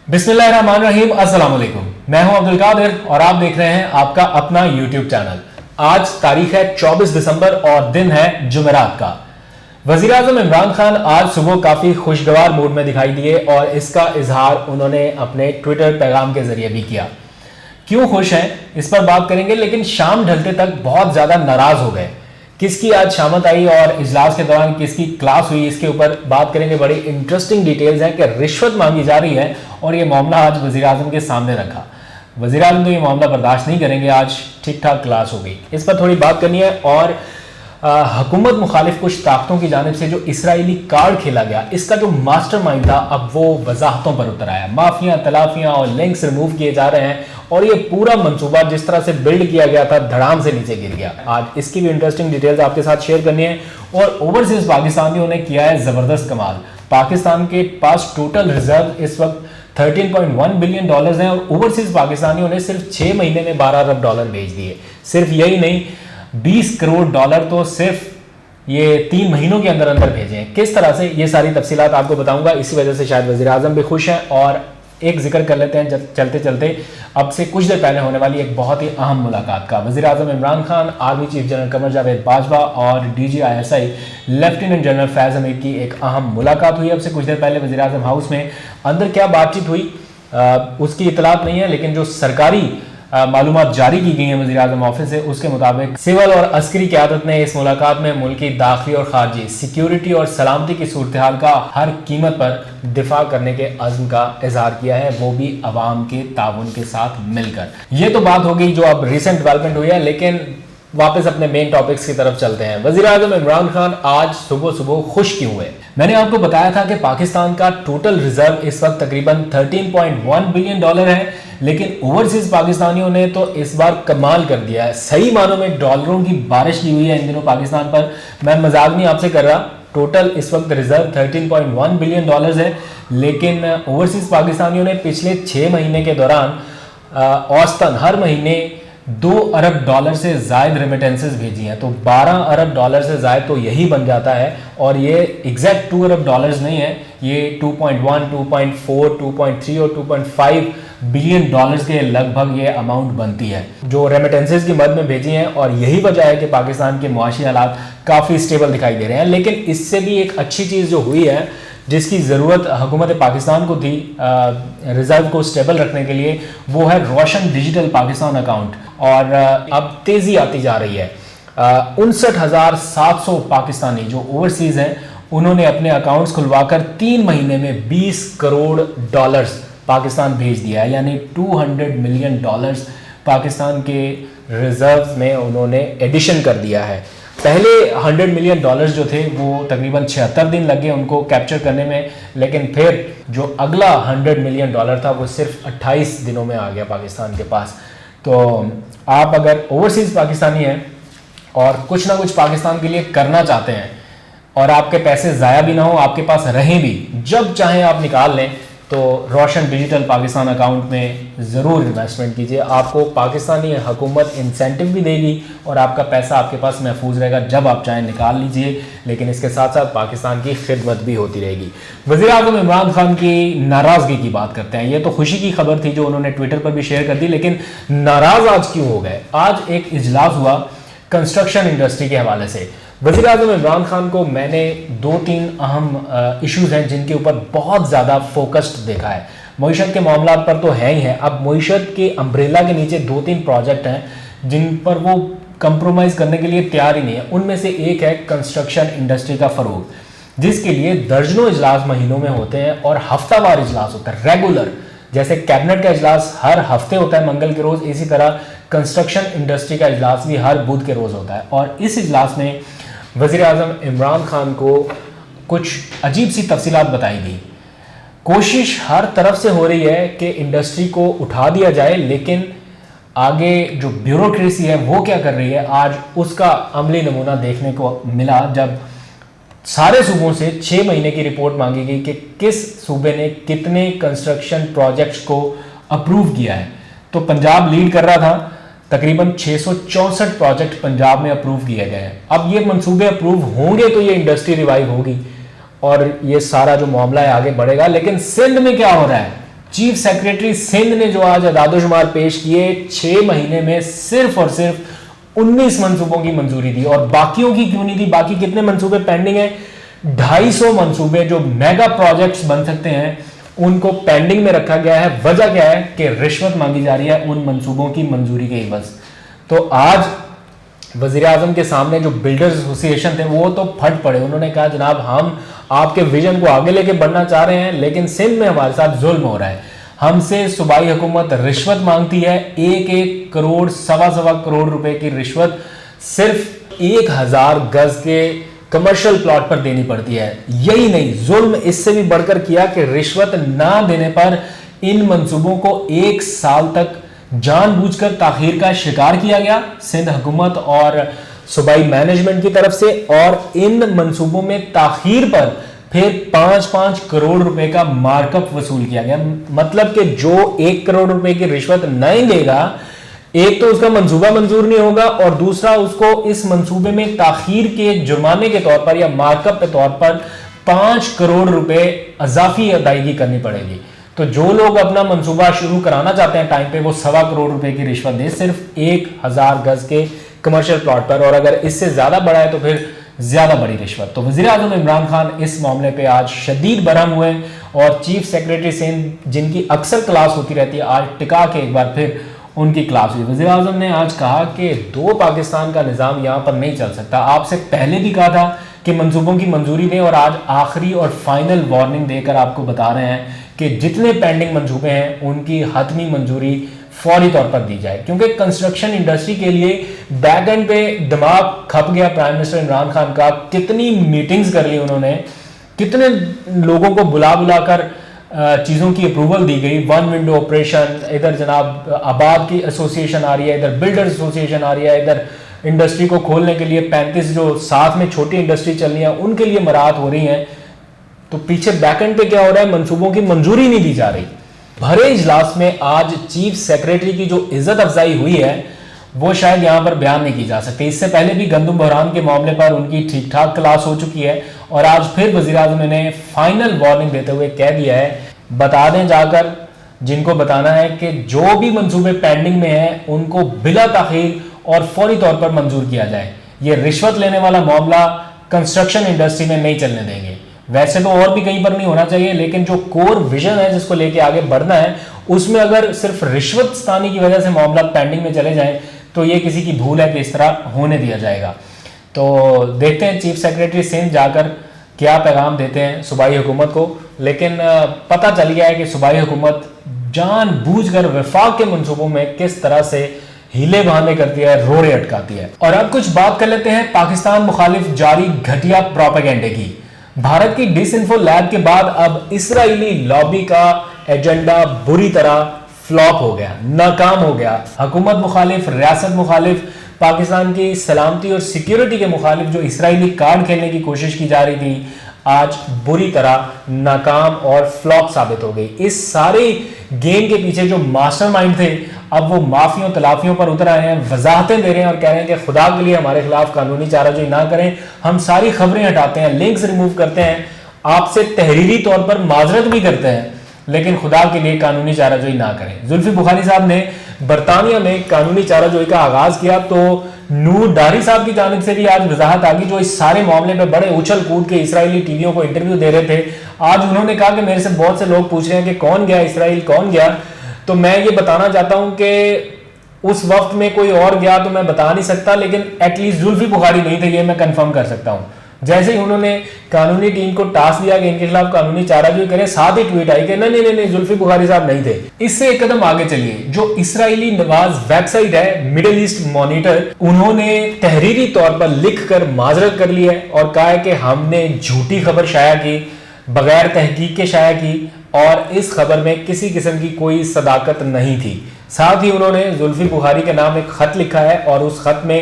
बिस्मिल्लाहिर्रहमानिर्रहीम, अस्सलाम वालेकुम। मैं हूं अब्दुल कादिर और आप देख रहे हैं आपका अपना यूट्यूब चैनल। आज तारीख है 24 दिसंबर और दिन है जुमेरात का। वजीर आजम इमरान खान आज सुबह काफी खुशगवार मूड में दिखाई दिए और इसका इजहार उन्होंने अपने ट्विटर पैगाम के जरिए भी किया। क्यों खुश हैं इस पर बात करेंगे, लेकिन शाम ढलते तक बहुत ज्यादा नाराज हो गए। किसकी आज शामत आई और इजलास के दौरान किसकी क्लास हुई, इसके ऊपर बात करेंगे। बड़ी इंटरेस्टिंग डिटेल्स हैं कि रिश्वत मांगी जा रही है और ये मामला आज वजीर आजम के सामने रखा। वजीर आजम तो ये मामला बर्दाश्त नहीं करेंगे। आज ठीक ठाक क्लास हो गई, इस पर थोड़ी बात करनी है। और हुकूमत मुखालिफ कुछ ताकतों की जानिब से जो इसराइली कार्ड खेला गया, इसका जो मास्टरमाइंड था अब वो वजाहतों पर उतर आया। माफियां, तलाफियां और लिंक्स रिमूव किए जा रहे हैं और ये पूरा मंसूबा जिस तरह से बिल्ड किया गया था धड़ाम से नीचे गिर गया। आज इसकी भी इंटरेस्टिंग डिटेल्स आपके साथ शेयर करनी है। और ओवरसीज पाकिस्तानियों ने किया है जबरदस्त कमाल। पाकिस्तान के पास टोटल रिजर्व इस वक्त $13.1 बिलियन हैं और ओवरसीज पाकिस्तानियों ने सिर्फ 6 महीने में $12 अरब भेज दिए। सिर्फ यही नहीं, $20 करोड़ तो सिर्फ ये 3 महीनों के अंदर अंदर भेजे हैं। किस तरह से, ये सारी तफसीलात आपको बताऊंगा। इसी वजह से शायद वज़ीर आज़म भी खुश हैं। और एक जिक्र कर लेते हैं चलते चलते अब से कुछ देर पहले होने वाली एक बहुत ही अहम मुलाकात का। वज़ीर आज़म Imran Khan, army chief general Qamar Javed Bajwa और DGISI lieutenant general Faiz Hameed की एक अहम मुलाकात हुई अब से कुछ देर पहले वज़ीर आज़म हाउस में। अंदर क्या बातचीत हुई उसकी इतलात नहीं है, लेकिन जो सरकारी मालूमात जारी की गई हैं वज़ीर आज़म ऑफिस से, उसके मुताबिक सिविल और अस्करी क़यादत ने इस मुलाकात में मुल्क की दाखिली और खारजी सिक्योरिटी और सलामती की सूरत हाल का हर कीमत पर दिफा करने के अज़्म का इजहार किया है, वो भी अवाम के ताउन के साथ मिलकर। ये तो बात हो गई जो अब रिसेंट डेवलपमेंट हुई है, लेकिन वापस अपने मेन टॉपिक्स की तरफ चलते हैं। वज़ीर आज़म इमरान खान आज सुबह सुबह खुश क्यों हुए? मैंने आपको बताया था कि पाकिस्तान का टोटल रिजर्व इस वक्त तकरीबन $13.1 बिलियन है, लेकिन ओवरसीज पाकिस्तानियों ने तो इस बार कमाल कर दिया है। सही मानों में डॉलरों की बारिश की हुई है इन दिनों पाकिस्तान पर। मैं मजाक नहीं आपसे कर रहा। टोटल इस वक्त रिजर्व $13.1 बिलियन है, लेकिन ओवरसीज पाकिस्तानियों ने पिछले 6 महीने के दौरान औसतन हर महीने $2 अरब से जायद रेमिटेंसेस भेजी हैं। तो $12 अरब से जायद तो यही बन जाता है। और ये एग्जैक्ट $2 अरब नहीं है, ये 2.1, 2.4, 2.3 और 2.5 बिलियन के लगभग ये अमाउंट बनती है जो रेमिटेंसेस की मद में भेजी हैं। और यही वजह है कि पाकिस्तान के मुआशी हालात काफ़ी स्टेबल दिखाई दे रहे हैं। लेकिन इससे भी एक अच्छी चीज़ जो हुई है, जिसकी ज़रूरत हुकूमत पाकिस्तान को थी रिजर्व को स्टेबल रखने के लिए, वो है रोशन डिजिटल पाकिस्तान अकाउंट। और अब तेज़ी आती जा रही है। 59,700 पाकिस्तानी जो ओवरसीज़ हैं उन्होंने अपने अकाउंट्स खुलवाकर 3 महीने में $20 करोड़ पाकिस्तान भेज दिया है, यानी $200 मिलियन पाकिस्तान के रिजर्व में उन्होंने एडिशन कर दिया है। पहले $100 मिलियन जो थे वो तकरीबन 76 दिन लगे उनको कैप्चर करने में, लेकिन फिर जो अगला $100 मिलियन था वो सिर्फ 28 दिनों में आ गया पाकिस्तान के पास। तो आप अगर ओवरसीज पाकिस्तानी हैं और कुछ ना कुछ पाकिस्तान के लिए करना चाहते हैं और आपके पैसे ज़ाया भी ना हो, आपके पास रहें भी, जब चाहें आप निकाल लें, तो रोशन डिजिटल पाकिस्तान अकाउंट में ज़रूर इन्वेस्टमेंट कीजिए। आपको पाकिस्तानी हुकूमत इंसेंटिव भी देगी और आपका पैसा आपके पास महफूज रहेगा। जब आप चाहें निकाल लीजिए, लेकिन इसके साथ साथ पाकिस्तान की खिदमत भी होती रहेगी। वज़ीर आज़म इमरान खान की नाराज़गी की बात करते हैं। ये तो खुशी की खबर थी जो उन्होंने ट्विटर पर भी शेयर कर दी, लेकिन नाराज़ आज क्यों हो गए? आज एक इजलास हुआ कंस्ट्रक्शन इंडस्ट्री के हवाले से। वज़ीर आज़म इमरान खान को मैंने 2-3 अहम इश्यूज़ हैं जिनके ऊपर बहुत ज़्यादा फोकस्ड देखा है। मईशत के मामला पर तो है ही है, अब मईशत के अम्ब्रेला के नीचे 2-3 प्रोजेक्ट हैं जिन पर वो कंप्रोमाइज़ करने के लिए तैयार ही नहीं है। उनमें से एक है कंस्ट्रक्शन इंडस्ट्री का फ़रोग, जिसके लिए दर्जनों इजलास महीनों में होते हैं और हफ्तावार इजलास होता है रेगुलर। जैसे कैबिनेट का इजलास हर हफ्ते होता है मंगल के रोज़, इसी तरह कंस्ट्रक्शन इंडस्ट्री का इजलास भी हर बुध के रोज़ होता है। और इस इजलास में वज़ीर आज़म इमरान खान को कुछ अजीब सी तफसीलात बताई गई। कोशिश हर तरफ से हो रही है कि इंडस्ट्री को उठा दिया जाए, लेकिन आगे जो ब्यूरोक्रेसी है वो क्या कर रही है, आज उसका अमली नमूना देखने को मिला जब सारे सूबों से 6 महीने की रिपोर्ट मांगी गई कि किस सूबे ने कितने कंस्ट्रक्शन प्रोजेक्ट्स को अप्रूव किया है। तो पंजाब लीड कर रहा था, तकरीबन 664 प्रोजेक्ट पंजाब में अप्रूव किए गए हैं। अब ये मंसूबे अप्रूव होंगे तो ये इंडस्ट्री रिवाइव होगी और ये सारा जो मामला है आगे बढ़ेगा। लेकिन सिंध में क्या हो रहा है? चीफ सेक्रेटरी सिंध ने जो आज अदादोशुमार पेश किए, 6 महीने में सिर्फ और सिर्फ 19 मंसूबों की मंजूरी दी। और बाकियों की क्यों नहीं दी? बाकी कितने मंसूबे पेंडिंग है? 250 मंसूबे जो मेगा प्रोजेक्ट्स बन सकते हैं उनको पेंडिंग में रखा गया है। वजह क्या है? कि रिश्वत मांगी जा रही है उन मंसूबों की मंजूरी के ही बस। तो आज वजीर आजम के सामने जो बिल्डर्स एसोसिएशन थे वो तो फट पड़े। उन्होंने कहा जनाब हम आपके विजन को आगे लेके बढ़ना चाह रहे हैं, लेकिन सिंध में हमारे साथ जुल्म हो रहा है। हमसे सूबाई हुकूमत रिश्वत मांगती है, 1-1 करोड़, सवा करोड़ रुपए की रिश्वत सिर्फ 1000 गज के कमर्शियल प्लॉट पर देनी पड़ती है। यही नहीं, जुल्म इससे भी बढ़कर किया कि रिश्वत ना देने पर इन मंसूबों को 1 साल तक जानबूझकर ताखीर का शिकार किया गया सिंध हुकूमत और सूबाई मैनेजमेंट की तरफ से। और इन मंसूबों में ताखीर पर फिर 5-5 करोड़ रुपए का मार्कअप वसूल किया गया। मतलब कि जो 1 करोड़ रुपए की रिश्वत नहीं देगा, एक तो उसका मंसूबा मंजूर नहीं होगा और दूसरा उसको इस मंसूबे में ताखीर के जुर्माने के तौर पर या मार्कअप के तौर पर 5 करोड़ रुपए अजाफी अदायगी करनी पड़ेगी। तो जो लोग अपना मंसूबा शुरू कराना चाहते हैं टाइम पे, वो 1.25 करोड़ रुपए की रिश्वत दे सिर्फ 1000 गज के कमर्शियल प्लॉट पर, और अगर इससे ज्यादा बड़ा है तो फिर ज्यादा बड़ी रिश्वत। तो वजीर आजम इमरान खान इस मामले पे आज शदीद बरहम हुए और चीफ सेक्रेटरी सिंध जिनकी अक्सर क्लास होती रहती है, आज टिका के एक बार फिर उनकी क्लास हुई। वजीर आजम ने आज कहा कि 2 पाकिस्तान का निज़ाम यहाँ पर नहीं चल सकता। आपसे पहले भी कहा था कि मंसूबों की मंजूरी दें और आज आखिरी और फाइनल वार्निंग देकर आपको बता रहे हैं कि जितने पेंडिंग मंसूबे हैं उनकी हतमी मंजूरी फौरी तौर पर दी जाए, क्योंकि कंस्ट्रक्शन इंडस्ट्री के लिए बैक एंड पे दिमाग खप गया प्राइम मिनिस्टर इमरान खान का। कितनी मीटिंग्स कर ली उन्होंने, कितने लोगों को बुला बुलाकर चीज़ों की अप्रूवल दी गई। 1 विंडो ऑपरेशन, इधर जनाब आबाद की एसोसिएशन आ रही है, इधर बिल्डर्स एसोसिएशन आ रही है, इधर इंडस्ट्री को खोलने के लिए 35 जो साथ में छोटी इंडस्ट्री चल रही है उनके लिए मराहत हो रही हैं। तो पीछे बैकएंड पे क्या हो रहा है? मंसूबों की मंजूरी नहीं दी जा रही। भरे इजलास में आज चीफ सेक्रेटरी की जो इज्जत अफजाई हुई है वो शायद यहां पर बयान नहीं की जा सकती। इससे पहले भी गंदम बहरान के मामले पर उनकी ठीक ठाक क्लास हो चुकी है और आज फिर वजीर आजम ने फाइनल वार्निंग देते हुए कह दिया है, बता दें जाकर जिनको बताना है कि जो भी मंसूबे पेंडिंग में हैं उनको बिला ताखीर और फौरी तौर पर मंजूर किया जाए। ये रिश्वत लेने वाला मामला कंस्ट्रक्शन इंडस्ट्री में नहीं चलने देंगे। वैसे तो और भी कहीं पर नहीं होना चाहिए, लेकिन जो कोर विजन है जिसको लेके आगे बढ़ना है उसमें अगर सिर्फ रिश्वतस्तानी की वजह से मामला पेंडिंग में चले जाए तो ये किसी की भूल है कि इस तरह होने दिया जाएगा। तो देखते हैं चीफ सेक्रेटरी सिंध जाकर क्या पैगाम देते हैं सूबाई हुकूमत को। लेकिन पता चल गया है कि सूबाई हुकूमत जानबूझकर वफाक के मंसूबों में किस तरह से हीले बहाने करती है, रोड़े अटकाती है। और अब कुछ बात कर लेते हैं पाकिस्तान मुखालिफ जारी घटिया प्रोपेगेंडे की। भारत की डिसइंफो लैब के बाद अब इसराइली लॉबी का एजेंडा बुरी तरह फ्लॉप हो गया, नाकाम हो गया। हुकूमत मुखालिफ, रियासत मुखालिफ, पाकिस्तान की सलामती और सिक्योरिटी के मुखालिफ जो इसराइली कार्ड खेलने की कोशिश की जा रही थी, आज बुरी तरह नाकाम और फ्लॉप साबित हो गई। इस सारे गेम के पीछे जो मास्टरमाइंड थे अब वो माफियों तलाफियों पर उतर आए हैं, वजाहतें दे रहे हैं और कह रहे हैं कि खुदा के लिए हमारे खिलाफ कानूनी चाराजोई ना करें, हम सारी खबरें हटाते हैं, लिंक्स रिमूव करते हैं, आपसे तहरीरी तौर पर माजरत भी करते हैं, लेकिन खुदा के लिए कानूनी चाराजोई ना करें। जुल्फी बुखारी साहब ने बरतानिया में कानूनी चाराजोई का आगाज किया तो नूर डारी साहब की जानिब से भी आज वजाहत आ गई, जो इस सारे मामले में बड़े उछल कूद के इसराइली टीवियों को इंटरव्यू दे रहे थे। आज उन्होंने कहा कि मेरे से बहुत से लोग पूछ रहे हैं कि कौन गया इसराइल, कौन गया, तो मैं ये बताना चाहता हूं कि उस वक्त में कोई और गया तो मैं बता नहीं सकता, लेकिन एटलीस्ट जुल्फी बुखारी नहीं थे, ये मैं कंफर्म कर सकता हूं। जैसे ही उन्होंने कानूनी टीम को टास्क दिया कि इनके खिलाफ कानूनी चाराजोई करें, साथ ही ट्वीट आई कि नहीं जुल्फी बुखारी साहब नहीं थे। इससे एक कदम आगे चलिए, जो इसराइली नवाज वेबसाइट है मिडिल ईस्ट मॉनिटर, उन्होंने तहरीरी तौर पर लिखकर माजरत कर ली है और कहा है कि हमने झूठी खबर शाया की, बगैर तहकीक के शाया की और इस खबर में किसी किस्म की कोई सदाकत नहीं थी। साथ ही उन्होंने जुल्फी बुखारी के नाम एक खत लिखा है और उस खत में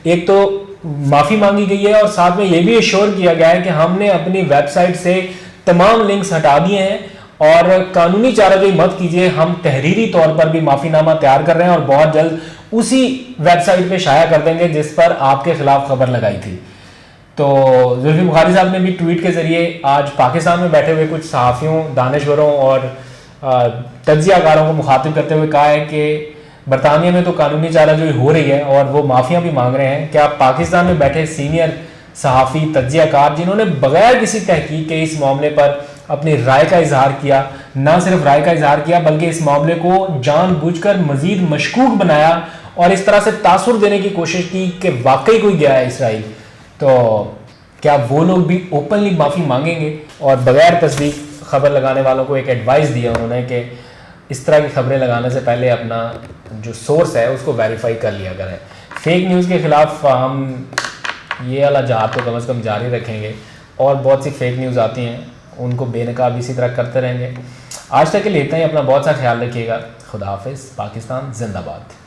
एक तो माफी मांगी गई है और साथ में यह भी एश्योर किया गया है कि हमने अपनी वेबसाइट से तमाम लिंक्स हटा दिए हैं और कानूनी चाराजोई मत कीजिए, हम तहरीरी तौर पर भी माफीनामा तैयार कर रहे हैं और बहुत जल्द उसी वेबसाइट पे शाया कर देंगे जिस पर आपके खिलाफ खबर लगाई थी। तो जुल्फी बुखारी साहब ने भी ट्वीट के जरिए आज पाकिस्तान में बैठे हुए कुछ सहाफियों, दानिशवरों और तज्जियाकारों को मुखातिब करते हुए कहा है कि बरतानिया में तो कानूनी चाराजोई हो रही है और वो माफिया भी मांग रहे हैं। क्या पाकिस्तान में बैठे सीनियर सहाफ़ी तज्जियाकार जिन्होंने बगैर किसी तहकीक के इस मामले पर अपनी राय का इजहार किया, ना सिर्फ राय का इजहार किया बल्कि इस मामले को जानबूझकर मजीद मशकूक बनाया और इस तरह से तासुर देने की कोशिश की कि वाकई कोई गया है इसराइल, तो क्या वो लोग भी ओपनली माफ़ी मांगेंगे? और बगैर तस्दीक खबर लगाने वालों को एक एडवाइस दिया उन्होंने कि इस तरह की खबरें लगाने से पहले अपना जो सोर्स है उसको वेरीफाई कर लिया करें। फेक न्यूज़ के ख़िलाफ़ हम ये वाला जहाद तो कम से कम जारी रखेंगे और बहुत सी फेक न्यूज़ आती हैं उनको बेनकाब इसी तरह करते रहेंगे। आज तक के लिए इतना ही। अपना बहुत सा ख्याल रखिएगा। खुदा हाफिज़। पाकिस्तान जिंदाबाद।